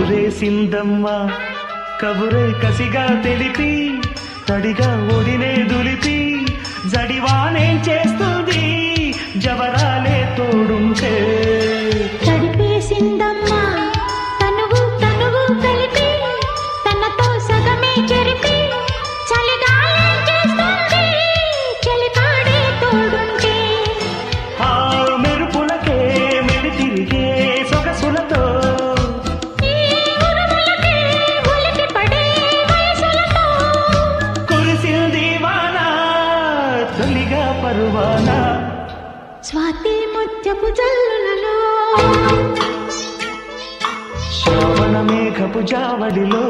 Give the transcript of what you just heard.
ఊరేసిందమ్మా కబురే కసిగా తెలిపి తడిగా ఒడినే దులిపి జడివానేం చేస్తుంది జవరాలే తోడుంటే తడిపేసిందమ్మా తనువు తనువు కలిపి తనతో సగమే చెరిపి చలిగాలేం చేస్తుంది చలికాడే తోడుంటే ఆ మెరుపులకే మెలి తిరిగే సొగసులతో ఈ ఉరుములకే ఉలికి పడే వయసులతో కురిసింది వాన తొలిగా పరువాన స్వాతి ముత్యపు జల్లులలో శ్రావణ మేఘపు జావడిలో